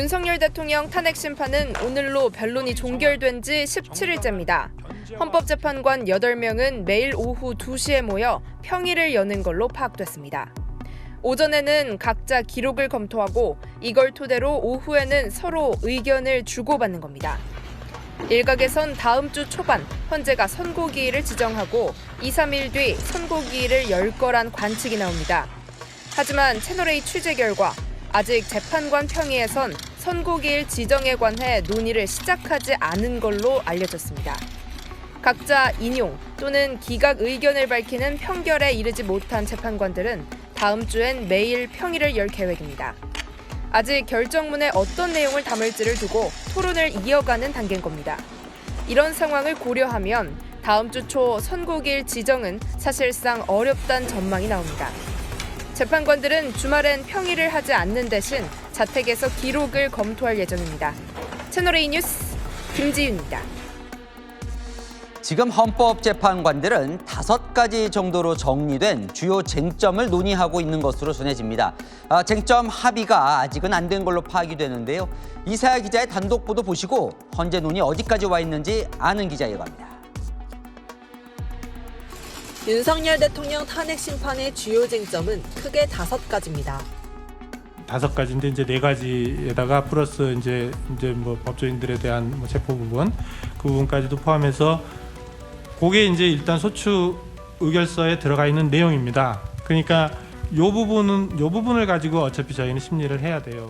윤석열 대통령 탄핵 심판은 오늘로 변론이 종결된 지 17일째입니다. 헌법재판관 8명은 매일 오후 2시에 모여 평의를 여는 걸로 파악됐습니다. 오전에는 각자 기록을 검토하고 이걸 토대로 오후에는 서로 의견을 주고받는 겁니다. 일각에선 다음 주 초반 헌재가 선고기일을 지정하고 2, 3일 뒤 선고기일을 열 거란 관측이 나옵니다. 하지만 채널A 취재 결과 아직 재판관 평의에선 선고기일 지정에 관해 논의를 시작하지 않은 걸로 알려졌습니다. 각자 인용 또는 기각 의견을 밝히는 평결에 이르지 못한 재판관들은 다음 주엔 매일 평의를 열 계획입니다. 아직 결정문에 어떤 내용을 담을지를 두고 토론을 이어가는 단계인 겁니다. 이런 상황을 고려하면 다음 주 초 선고기일 지정은 사실상 어렵다는 전망이 나옵니다. 재판관들은 주말엔 평의를 하지 않는 대신 자택에서 기록을 검토할 예정입니다. 채널A 뉴스 김지윤입니다. 지금 헌법재판관들은 5가지 정도로 정리된 주요 쟁점을 논의하고 있는 것으로 전해집니다. 쟁점 합의가 아직은 안 된 걸로 파악이 되는데요. 이사야 기자의 단독 보도 보시고 헌재 논의 어디까지 와 있는지 아는 기자 이어갑니다. 윤석열 대통령 탄핵 심판의 주요 쟁점은 크게 5가지입니다. 5가지인데 이제 4가지에다가 플러스 이제 뭐 법조인들에 대한 뭐 체포 부분 그 부분까지도 포함해서 그게 이제 일단 소추 의결서에 들어가 있는 내용입니다. 그러니까 요 부분을 가지고 어차피 저희는 심리를 해야 돼요.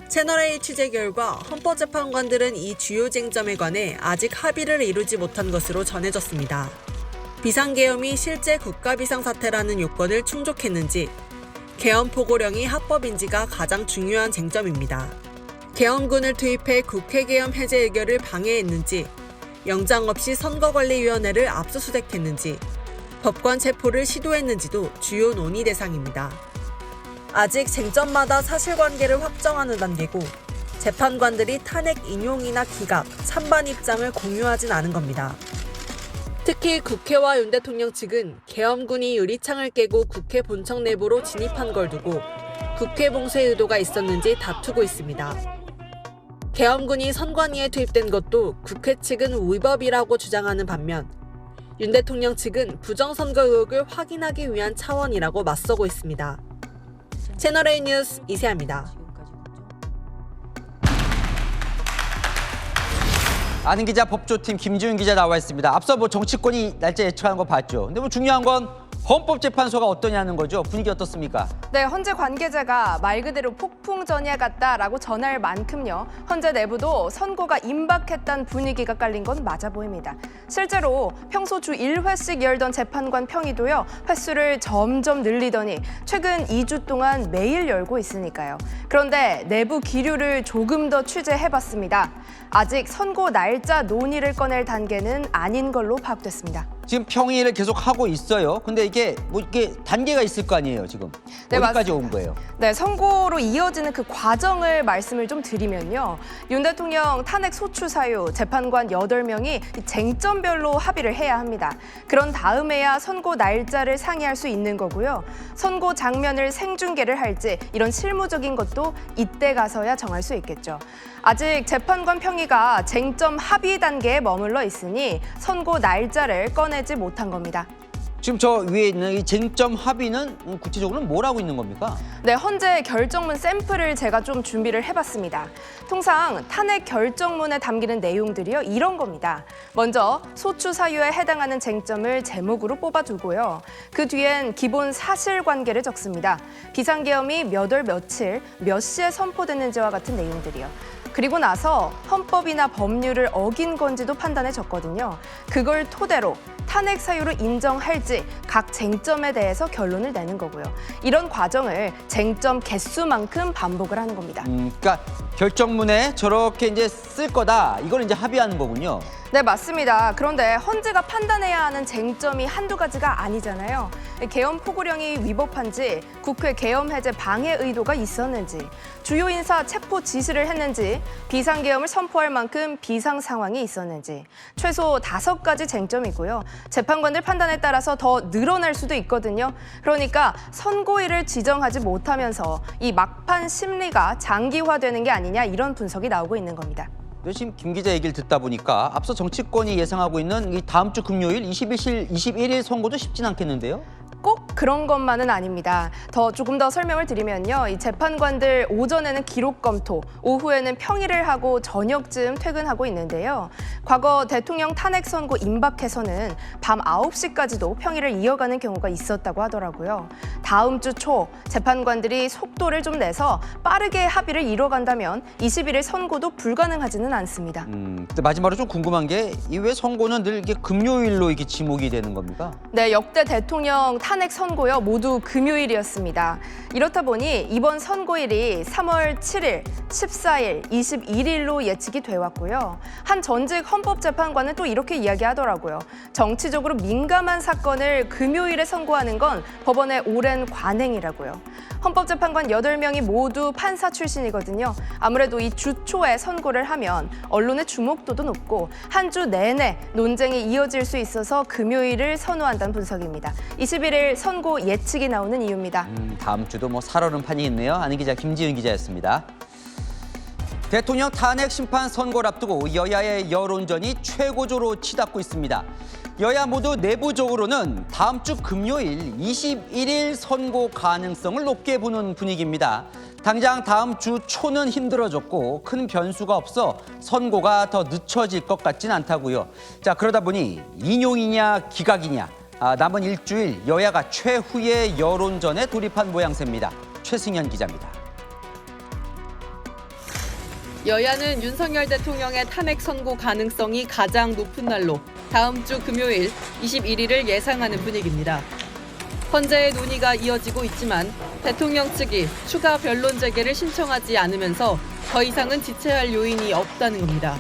채널A 취재 결과 헌법재판관들은 이 주요 쟁점에 관해 아직 합의를 이루지 못한 것으로 전해졌습니다. 비상계엄이 실제 국가비상사태라는 요건을 충족했는지, 계엄포고령이 합법인지가 가장 중요한 쟁점입니다. 계엄군을 투입해 국회계엄 해제 의결을 방해했는지, 영장 없이 선거관리위원회를 압수수색했는지, 법관 체포를 시도했는지도 주요 논의 대상입니다. 아직 쟁점마다 사실관계를 확정하는 단계고, 재판관들이 탄핵 인용이나 기각, 찬반 입장을 공유하진 않은 겁니다. 특히 국회와 윤 대통령 측은 계엄군이 유리창을 깨고 국회 본청 내부로 진입한 걸 두고 국회 봉쇄 의도가 있었는지 다투고 있습니다. 계엄군이 선관위에 투입된 것도 국회 측은 위법이라고 주장하는 반면 윤 대통령 측은 부정선거 의혹을 확인하기 위한 차원이라고 맞서고 있습니다. 채널A 뉴스 이세아입니다. 아는 기자 법조팀 김지윤 기자 나와 있습니다. 앞서 뭐 정치권이 날짜 예측하는 거 봤죠. 근데 뭐 중요한 건 헌법재판소가 어떠냐는 거죠. 분위기 어떻습니까? 네, 헌재 관계자가 말 그대로 폭풍 전야 같다라고 전할 만큼요. 헌재 내부도 선고가 임박했다는 분위기가 깔린 건 맞아 보입니다. 실제로 평소 주 1회씩 열던 재판관 평의도요. 횟수를 점점 늘리더니 최근 2주 동안 매일 열고 있으니까요. 그런데 내부 기류를 조금 더 취재해봤습니다. 아직 선고 날짜 논의를 꺼낼 단계는 아닌 걸로 파악됐습니다. 지금 평의를 계속 하고 있어요. 근데 이게 단계가 있을 거 아니에요, 지금. 네, 어디까지 맞습니다. 온 거예요? 네, 선고로 이어지는 그 과정을 말씀을 좀 드리면요. 윤 대통령 탄핵 소추 사유 재판관 8명이 쟁점별로 합의를 해야 합니다. 그런 다음에야 선고 날짜를 상의할 수 있는 거고요. 선고 장면을 생중계를 할지 이런 실무적인 것도 이때 가서야 정할 수 있겠죠. 아직 재판관 평의가 쟁점 합의 단계에 머물러 있으니 선고 날짜를 꺼내지 못한 겁니다. 지금 저 위에 있는 이 쟁점 합의는 구체적으로 뭘 하고 있는 겁니까? 네, 헌재 결정문 샘플을 제가 좀 준비를 해봤습니다. 통상 탄핵 결정문에 담기는 내용들이요, 이런 겁니다. 먼저 소추 사유에 해당하는 쟁점을 제목으로 뽑아두고요. 그 뒤엔 기본 사실관계를 적습니다. 비상계엄이 몇 월 며칠, 몇 시에 선포됐는지와 같은 내용들이요. 그리고 나서 헌법이나 법률을 어긴 건지도 판단해 줬거든요. 그걸 토대로 탄핵 사유를 인정할지 각 쟁점에 대해서 결론을 내는 거고요. 이런 과정을 쟁점 개수만큼 반복을 하는 겁니다. 그러니까 결정문에 저렇게 이제 쓸 거다. 이걸 이제 합의하는 거군요. 네, 맞습니다. 그런데 헌재가 판단해야 하는 쟁점이 한두 가지가 아니잖아요. 계엄 포고령이 위법한지, 국회 계엄 해제 방해 의도가 있었는지, 주요 인사 체포 지시를 했는지, 비상계엄을 선포할 만큼 비상 상황이 있었는지, 최소 5가지 쟁점이고요. 재판관들 판단에 따라서 더 늘어날 수도 있거든요. 그러니까 선고일을 지정하지 못하면서 이 막판 심리가 장기화되는 게 아니냐, 이런 분석이 나오고 있는 겁니다. 지금 김 기자 얘기를 듣다 보니까 앞서 정치권이 예상하고 있는 이 다음 주 금요일 21일 선고도 쉽진 않겠는데요? 꼭 그런 것만은 아닙니다. 조금 더 설명을 드리면요. 이 재판관들 오전에는 기록 검토, 오후에는 평의를 하고 저녁쯤 퇴근하고 있는데요. 과거 대통령 탄핵 선고 임박해서는 밤 9시까지도 평의를 이어가는 경우가 있었다고 하더라고요. 다음 주 초 재판관들이 속도를 좀 내서 빠르게 합의를 이뤄간다면 21일 선고도 불가능하지는 않습니다. 근데 마지막으로 좀 궁금한 게 이 왜 선고는 늘 이게 금요일로 이게 지목이 되는 겁니까? 네, 역대 대통령 탄핵 선고요 모두 금요일이었습니다. 이렇다 보니 이번 선고일이 3월 7일, 14일, 21일로 예측이 돼 왔고요. 한 전직 헌법재판관은 또 이렇게 이야기하더라고요. 정치적으로 민감한 사건을 금요일에 선고하는 건 법원의 오랜 관행이라고요. 헌법재판관 8명이 모두 판사 출신이거든요. 아무래도 이 주 초에 선고를 하면 언론의 주목도도 높고 한 주 내내 논쟁이 이어질 수 있어서 금요일을 선호한다는 분석입니다. 21일 선고 예측이 나오는 이유입니다. 다음 주도 뭐 살얼음 판이 있네요. 아는 기자 김지은 기자였습니다. 대통령 탄핵 심판 선고를 앞두고 여야의 여론전이 최고조로 치닫고 있습니다. 여야 모두 내부적으로는 다음 주 금요일 21일 선고 가능성을 높게 보는 분위기입니다. 당장 다음 주 초는 힘들어졌고 큰 변수가 없어 선고가 더 늦춰질 것 같진 않다고요. 자, 그러다 보니 인용이냐 기각이냐 남은 일주일 여야가 최후의 여론전에 돌입한 모양새입니다. 최승현 기자입니다. 여야는 윤석열 대통령의 탄핵 선고 가능성이 가장 높은 날로 다음 주 금요일 21일을 예상하는 분위기입니다. 헌재의 논의가 이어지고 있지만 대통령 측이 추가 변론 재개를 신청하지 않으면서 더 이상은 지체할 요인이 없다는 겁니다.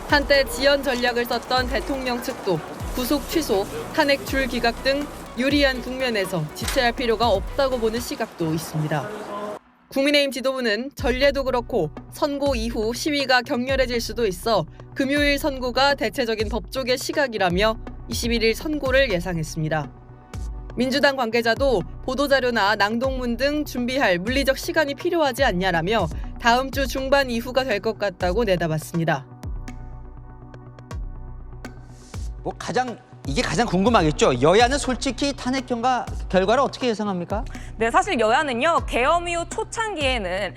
한때 지연 전략을 썼던 대통령 측도 구속 취소, 탄핵 줄 기각 등 유리한 국면에서 지체할 필요가 없다고 보는 시각도 있습니다. 국민의힘 지도부는 전례도 그렇고 선고 이후 시위가 격렬해질 수도 있어 금요일 선고가 대체적인 법조계 시각이라며 21일 선고를 예상했습니다. 민주당 관계자도 보도자료나 낭독문 등 준비할 물리적 시간이 필요하지 않냐라며 다음 주 중반 이후가 될 것 같다고 내다봤습니다. 이게 가장 궁금하겠죠. 여야는 솔직히 탄핵 결과를 어떻게 예상합니까? 네, 사실 여야는요, 계엄 이후 초창기에는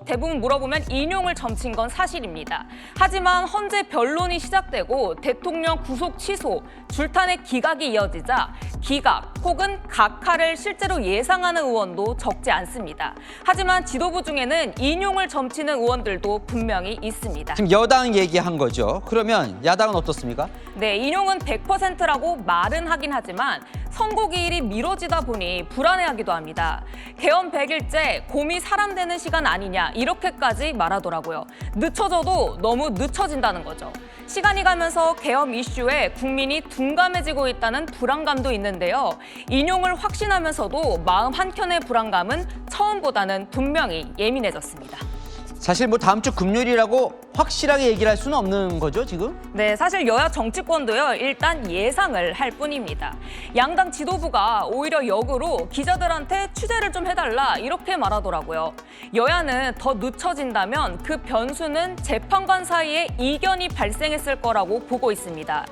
대부분 물어보면 인용을 점친 건 사실입니다. 하지만 헌재 변론이 시작되고 대통령 구속 취소, 줄탄핵 기각이 이어지자 기각 혹은 각하를 실제로 예상하는 의원도 적지 않습니다. 하지만 지도부 중에는 인용을 점치는 의원들도 분명히 있습니다. 지금 여당 얘기한 거죠. 그러면 야당은 어떻습니까? 네, 인용은 100%라고 말은 하긴 하지만 선고 기일이 미뤄지다 보니 불안해하기도 합니다. 계엄 100일째 곰이 사람 되는 시간 아니냐 이렇게까지 말하더라고요. 늦춰져도 너무 늦춰진다는 거죠. 시간이 가면서 계엄 이슈에 국민이 둔감해지고 있다는 불안감도 있는데요. 인용을 확신하면서도 마음 한켠의 불안감은 처음보다는 분명히 예민해졌습니다. 사실 뭐 다음 주 금요일이라고 확실하게 얘기를 할 수는 없는 거죠, 지금? 네, 사실 여야 정치권도요, 일단 예상을 할 뿐입니다. 양당 지도부가 오히려 역으로 기자들한테 취재를 좀 해달라 이렇게 말하더라고요. 여야는 더 늦춰진다면 그 변수는 재판관 사이에 이견이 발생했을 거라고 보고 있습니다.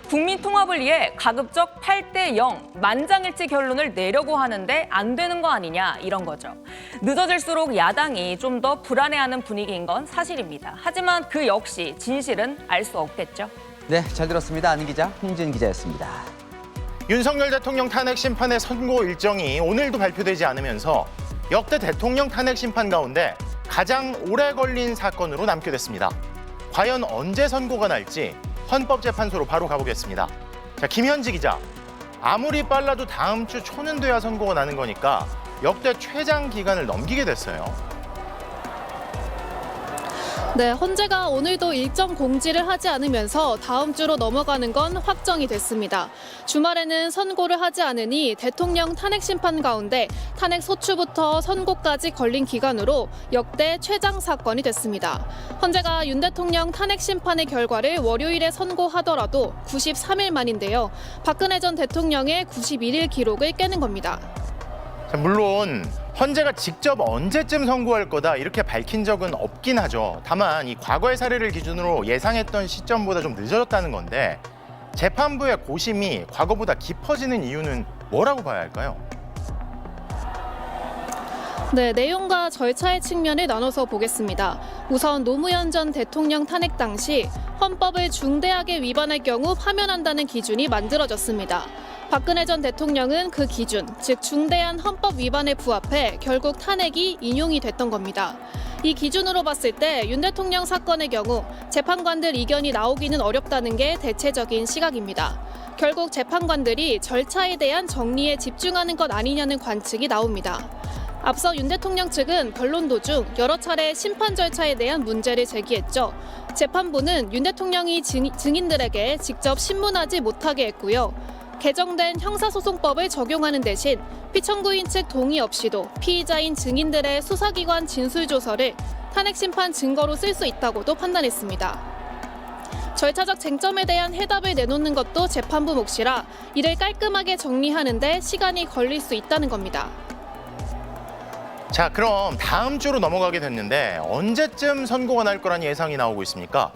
국민 통합을 위해 가급적 8대0 만장일치 결론을 내려고 하는데 안 되는 거 아니냐 이런 거죠. 늦어질수록 야당이 좀 더 불안해하는 분위기인 건 사실입니다. 하지만 그 역시 진실은 알 수 없겠죠. 네, 잘 들었습니다. 아는 기자 홍지은 기자였습니다. 윤석열 대통령 탄핵 심판의 선고 일정이 오늘도 발표되지 않으면서 역대 대통령 탄핵 심판 가운데 가장 오래 걸린 사건으로 남게 됐습니다. 과연 언제 선고가 날지 헌법재판소로 바로 가보겠습니다. 자, 김현지 기자. 아무리 빨라도 다음 주 초는 돼야 선고가 나는 거니까 역대 최장 기간을 넘기게 됐어요. 네, 헌재가 오늘도 일정 공지를 하지 않으면서 다음 주로 넘어가는 건 확정이 됐습니다. 주말에는 선고를 하지 않으니 대통령 탄핵 심판 가운데 탄핵 소추부터 선고까지 걸린 기간으로 역대 최장 사건이 됐습니다. 헌재가 윤 대통령 탄핵 심판의 결과를 월요일에 선고하더라도 93일 만인데요. 박근혜 전 대통령의 91일 기록을 깨는 겁니다. 자, 물론 헌재가 직접 언제쯤 선고할 거다 이렇게 밝힌 적은 없긴 하죠. 다만 이 과거의 사례를 기준으로 예상했던 시점보다 좀 늦어졌다는 건데 재판부의 고심이 과거보다 깊어지는 이유는 뭐라고 봐야 할까요? 네, 내용과 절차의 측면을 나눠서 보겠습니다. 우선 노무현 전 대통령 탄핵 당시 헌법을 중대하게 위반할 경우 파면한다는 기준이 만들어졌습니다. 박근혜 전 대통령은 그 기준, 즉 중대한 헌법 위반에 부합해 결국 탄핵이 인용이 됐던 겁니다. 이 기준으로 봤을 때 윤 대통령 사건의 경우 재판관들 이견이 나오기는 어렵다는 게 대체적인 시각입니다. 결국 재판관들이 절차에 대한 정리에 집중하는 것 아니냐는 관측이 나옵니다. 앞서 윤 대통령 측은 변론 도중 여러 차례 심판 절차에 대한 문제를 제기했죠. 재판부는 윤 대통령이 증인들에게 직접 신문하지 못하게 했고요. 개정된 형사소송법을 적용하는 대신 피청구인 측 동의 없이도 피의자인 증인들의 수사기관 진술조서를 탄핵심판 증거로 쓸 수 있다고도 판단했습니다. 절차적 쟁점에 대한 해답을 내놓는 것도 재판부 몫이라 이를 깔끔하게 정리하는 데 시간이 걸릴 수 있다는 겁니다. 자, 그럼 다음 주로 넘어가게 됐는데 언제쯤 선고가 날 거란 예상이 나오고 있습니까?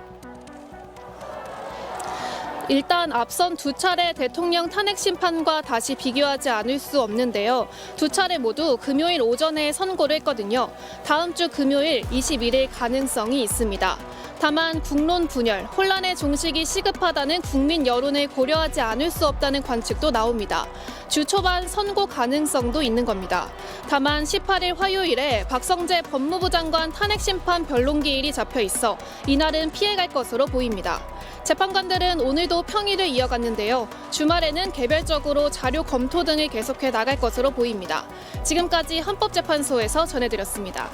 일단 앞선 두 차례 대통령 탄핵 심판과 다시 비교하지 않을 수 없는데요. 두 차례 모두 금요일 오전에 선고를 했거든요. 다음 주 금요일 21일 가능성이 있습니다. 다만 국론 분열, 혼란의 종식이 시급하다는 국민 여론을 고려하지 않을 수 없다는 관측도 나옵니다. 주 초반 선고 가능성도 있는 겁니다. 다만 18일 화요일에 박성재 법무부 장관 탄핵 심판 변론기일이 잡혀 있어 이날은 피해갈 것으로 보입니다. 재판관들은 오늘도 평일을 이어갔는데요. 주말에는 개별적으로 자료 검토 등을 계속해 나갈 것으로 보입니다. 지금까지 헌법재판소에서 전해드렸습니다.